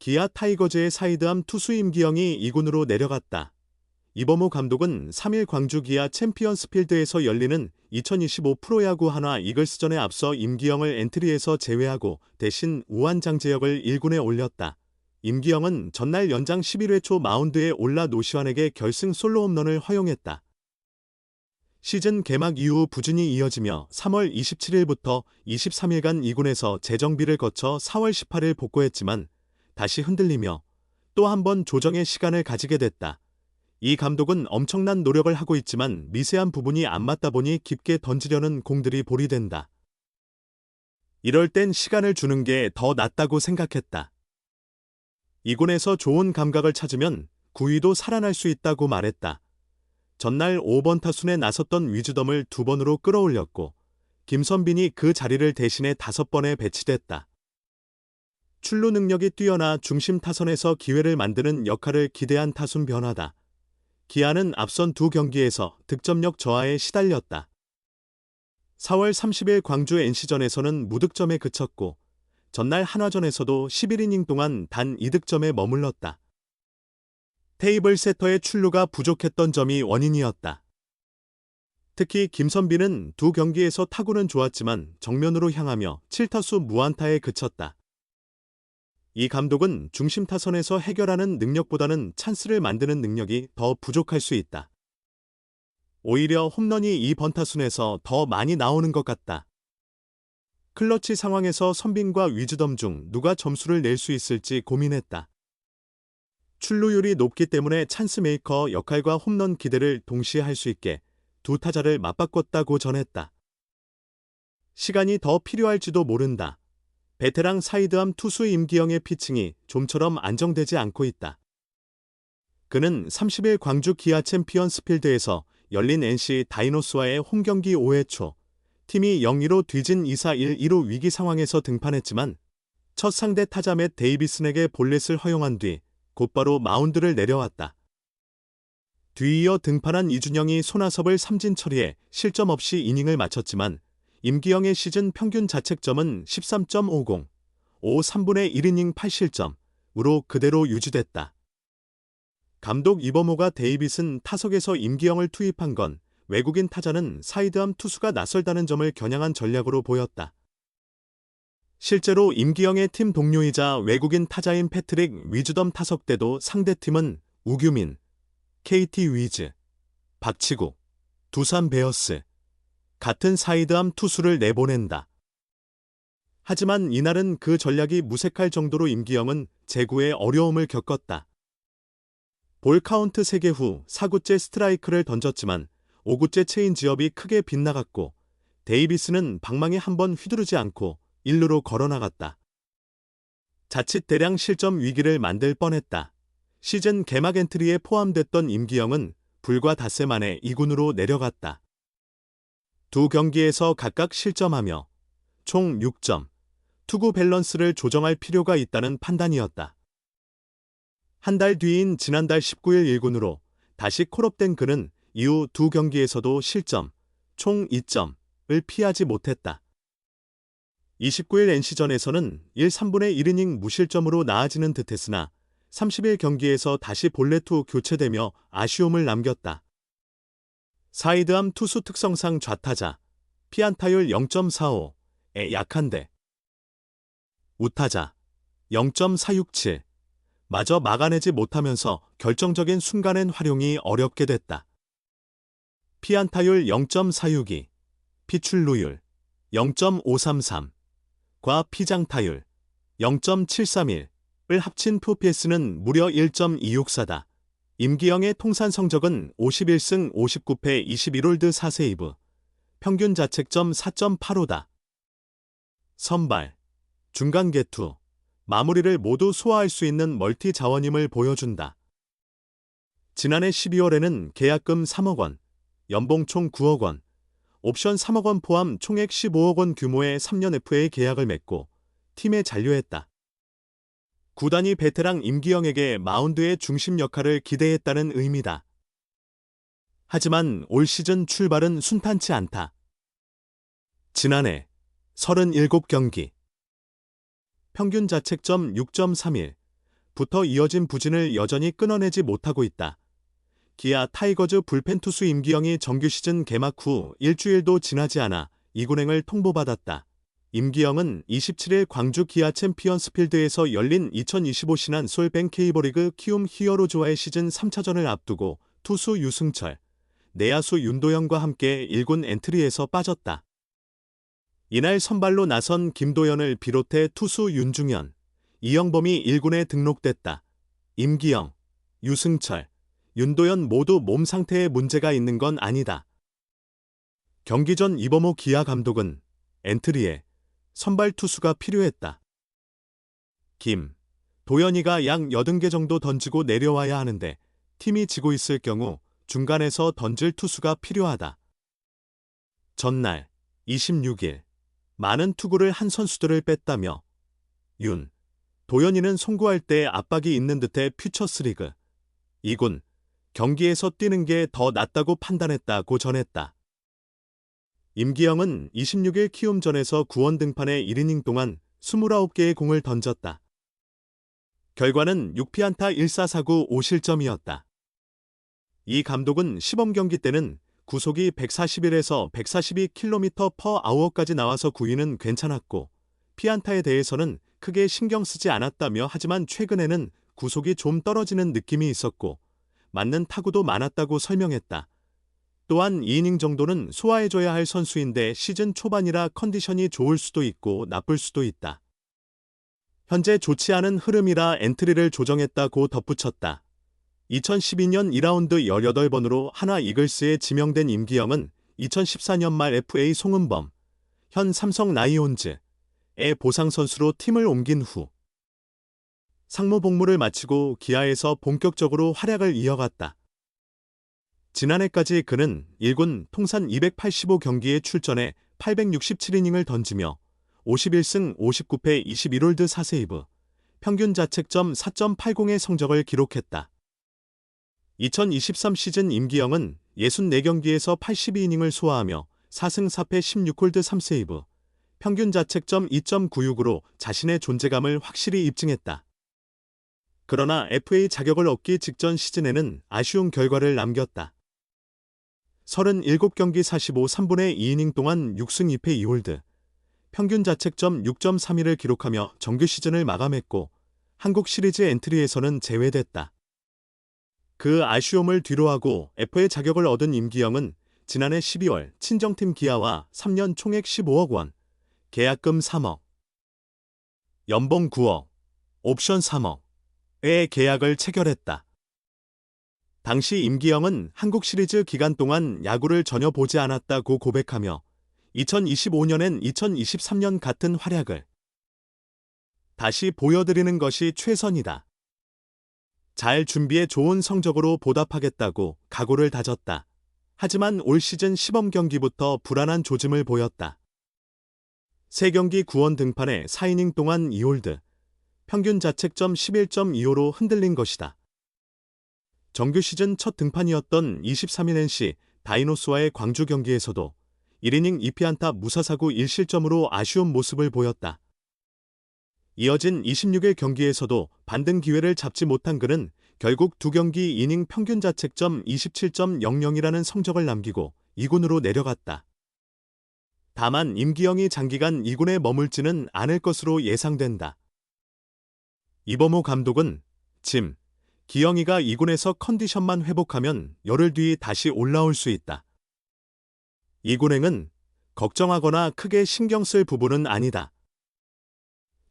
기아 타이거즈의 사이드암 투수 임기영이 2군으로 내려갔다. 이범호 감독은 3일 광주 기아 챔피언스필드에서 열리는 2025 프로야구 한화 이글스전에 앞서 임기영을 엔트리에서 제외하고 대신 우한 장재혁을 1군에 올렸다. 임기영은 전날 연장 11회 초 마운드에 올라 노시환에게 결승 솔로 홈런을 허용했다. 시즌 개막 이후 부진이 이어지며 3월 27일부터 23일간 2군에서 재정비를 거쳐 4월 18일 복구했지만 다시 흔들리며 또 한 번 조정의 시간을 가지게 됐다. 이 감독은 엄청난 노력을 하고 있지만 미세한 부분이 안 맞다 보니 깊게 던지려는 공들이 볼이 된다. 이럴 땐 시간을 주는 게 더 낫다고 생각했다. 2군에서 좋은 감각을 찾으면 9위도 살아날 수 있다고 말했다. 전날 5번 타순에 나섰던 위즈덤을 2번으로 끌어올렸고 김선빈이 그 자리를 대신해 5번에 배치됐다. 출루 능력이 뛰어나 중심 타선에서 기회를 만드는 역할을 기대한 타순 변화다. 기아는 앞선 2경기에서 득점력 저하에 시달렸다. 4월 30일 광주 NC전에서는 무득점에 그쳤고 전날 한화전에서도 11이닝 동안 단 2득점에 머물렀다. 테이블 세터의 출루가 부족했던 점이 원인이었다. 특히 김선빈은 2경기에서 타구는 좋았지만 정면으로 향하며 7타수 무안타에 그쳤다. 이 감독은 중심 타선에서 해결하는 능력보다는 찬스를 만드는 능력이 더 부족할 수 있다. 오히려 홈런이 이 번타순에서 더 많이 나오는 것 같다. 클러치 상황에서 선빈과 위즈덤 중 누가 점수를 낼 수 있을지 고민했다. 출루율이 높기 때문에 찬스 메이커 역할과 홈런 기대를 동시에 할 수 있게 두 타자를 맞바꿨다고 전했다. 시간이 더 필요할지도 모른다. 베테랑 사이드암 투수 임기영의 피칭이 좀처럼 안정되지 않고 있다. 그는 30일 광주 기아 챔피언스필드에서 열린 NC 다이노스와의 홈경기 5회 초 팀이 0-2로 뒤진 2-4-1 1루 위기 상황에서 등판했지만 첫 상대 타자 맷 데이비슨에게 볼넷을 허용한 뒤 곧바로 마운드를 내려왔다. 뒤이어 등판한 이준영이 손아섭을 삼진 처리해 실점 없이 이닝을 마쳤지만 임기영의 시즌 평균 자책점은 13.50, 3분의 1이닝 8실점으로 그대로 유지됐다. 감독 이범호가 데이빗은 타석에서 임기영을 투입한 건 외국인 타자는 사이드암 투수가 낯설다는 점을 겨냥한 전략으로 보였다. 실제로 임기영의 팀 동료이자 외국인 타자인 패트릭 위즈덤 타석 때도 상대팀은 우규민, KT 위즈, 박치구, 두산 베어스, 같은 사이드암 투수를 내보낸다. 하지만 이날은 그 전략이 무색할 정도로 임기영은 제구에 어려움을 겪었다. 볼 카운트 3개 후 4구째 스트라이크를 던졌지만 5구째 체인지업이 크게 빗나갔고 데이비스는 방망이 한 번 휘두르지 않고 1루로 걸어나갔다. 자칫 대량 실점 위기를 만들 뻔했다. 시즌 개막 엔트리에 포함됐던 임기영은 불과 닷새 만에 2군으로 내려갔다. 두 경기에서 각각 실점하며 총 6점, 투구 밸런스를 조정할 필요가 있다는 판단이었다. 한 달 뒤인 지난달 19일 1군으로 다시 콜업된 그는 이후 두 경기에서도 실점, 총 2점을 피하지 못했다. 29일 NC전에서는 1, 3분의 1이닝 무실점으로 나아지는 듯했으나 30일 경기에서 다시 볼넷 후 교체되며 아쉬움을 남겼다. 사이드암 투수 특성상 좌타자, 피안타율 0.45에 약한데 우타자 0.467 마저 막아내지 못하면서 결정적인 순간엔 활용이 어렵게 됐다. 피안타율 0.462, 피출루율 0.533, 과 피장타율 0.731을 합친 포피에스는 무려 1.264다. 임기영의 통산 성적은 51승 59패 21홀드 4세이브, 평균 자책점 4.85다. 선발, 중간 개투, 마무리를 모두 소화할 수 있는 멀티 자원임을 보여준다. 지난해 12월에는 계약금 3억 원, 연봉 총 9억 원, 옵션 3억 원 포함 총액 15억 원 규모의 3년 FA 계약을 맺고 팀에 잔류했다. 구단이 베테랑 임기영에게 마운드의 중심 역할을 기대했다는 의미다. 하지만 올 시즌 출발은 순탄치 않다. 지난해 37경기 평균 자책점 6.31, 부터 이어진 부진을 여전히 끊어내지 못하고 있다. 기아 타이거즈 불펜 투수 임기영이 정규 시즌 개막 후 일주일도 지나지 않아 이군행을 통보받았다. 임기영은 27일 광주 기아 챔피언스필드에서 열린 2025 신한 솔뱅 K버리그 키움 히어로즈와의 시즌 3차전을 앞두고 투수 유승철, 내야수 윤도현과 함께 1군 엔트리에서 빠졌다. 이날 선발로 나선 김도현을 비롯해 투수 윤중현, 이영범이 1군에 등록됐다. 임기영, 유승철, 윤도현 모두 몸 상태에 문제가 있는 건 아니다. 경기 전 이범호 기아 감독은 엔트리에 선발 투수가 필요했다. 김, 도현이가 약 80개 정도 던지고 내려와야 하는데 팀이 지고 있을 경우 중간에서 던질 투수가 필요하다. 전날 26일 많은 투구를 한 선수들을 뺐다며 윤, 도현이는 송구할 때 압박이 있는 듯해 퓨처스리그 2군 경기에서 뛰는 게 더 낫다고 판단했다고 전했다. 임기영은 26일 키움전에서 구원 등판에 1이닝 동안 29개의 공을 던졌다. 결과는 6피안타 1사사구 5실점이었다. 이 감독은 시범 경기 때는 구속이 141에서 142km/h까지 나와서 구위는 괜찮았고 피안타에 대해서는 크게 신경 쓰지 않았다며 하지만 최근에는 구속이 좀 떨어지는 느낌이 있었고 맞는 타구도 많았다고 설명했다. 또한 2이닝 정도는 소화해줘야 할 선수인데 시즌 초반이라 컨디션이 좋을 수도 있고 나쁠 수도 있다. 현재 좋지 않은 흐름이라 엔트리를 조정했다고 덧붙였다. 2012년 2라운드 18번으로 하나 이글스에 지명된 임기영은 2014년 말 FA 송은범, 현 삼성 라이온즈의 보상 선수로 팀을 옮긴 후 상무 복무를 마치고 기아에서 본격적으로 활약을 이어갔다. 지난해까지 그는 1군 통산 285경기에 출전해 867이닝을 던지며 51승 59패 21홀드 4세이브, 평균 자책점 4.80의 성적을 기록했다. 2023 시즌 임기영은 64경기에서 82이닝을 소화하며 4승 4패 16홀드 3세이브, 평균 자책점 2.96으로 자신의 존재감을 확실히 입증했다. 그러나 FA 자격을 얻기 직전 시즌에는 아쉬운 결과를 남겼다. 37경기 45 3분의 2이닝 동안 6승 2패 2홀드, 평균 자책점 6.32를 기록하며 정규 시즌을 마감했고 한국 시리즈 엔트리에서는 제외됐다. 그 아쉬움을 뒤로하고 FA 자격을 얻은 임기영은 지난해 12월 친정팀 기아와 3년 총액 15억 원, 계약금 3억, 연봉 9억, 옵션 3억의 계약을 체결했다. 당시 임기영은 한국 시리즈 기간 동안 야구를 전혀 보지 않았다고 고백하며 2025년엔 2023년 같은 활약을 다시 보여드리는 것이 최선이다. 잘 준비해 좋은 성적으로 보답하겠다고 각오를 다졌다. 하지만 올 시즌 시범 경기부터 불안한 조짐을 보였다. 3경기 구원 등판에 4이닝 동안 2홀드, 평균 자책점 11.25로 흔들린 것이다. 정규 시즌 첫 등판이었던 23일 NC 다이노스와의 광주 경기에서도 1이닝 2피안타 무사사구 1실점으로 아쉬운 모습을 보였다. 이어진 26일 경기에서도 반등 기회를 잡지 못한 그는 결국 2경기 이닝 평균 자책점 27.00이라는 성적을 남기고 2군으로 내려갔다. 다만 임기영이 장기간 2군에 머물지는 않을 것으로 예상된다. 이범호 감독은 기영이가 2군에서 컨디션만 회복하면 열흘 뒤 다시 올라올 수 있다. 2군행은 걱정하거나 크게 신경 쓸 부분은 아니다.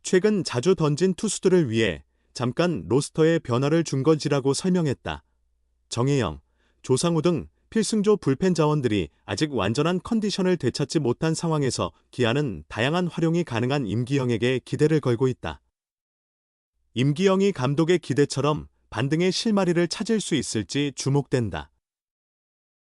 최근 자주 던진 투수들을 위해 잠깐 로스터에 변화를 준 거지라고 설명했다. 정혜영, 조상우 등 필승조 불펜 자원들이 아직 완전한 컨디션을 되찾지 못한 상황에서 기아는 다양한 활용이 가능한 임기영에게 기대를 걸고 있다. 임기영이 감독의 기대처럼 반등의 실마리를 찾을 수 있을지 주목된다.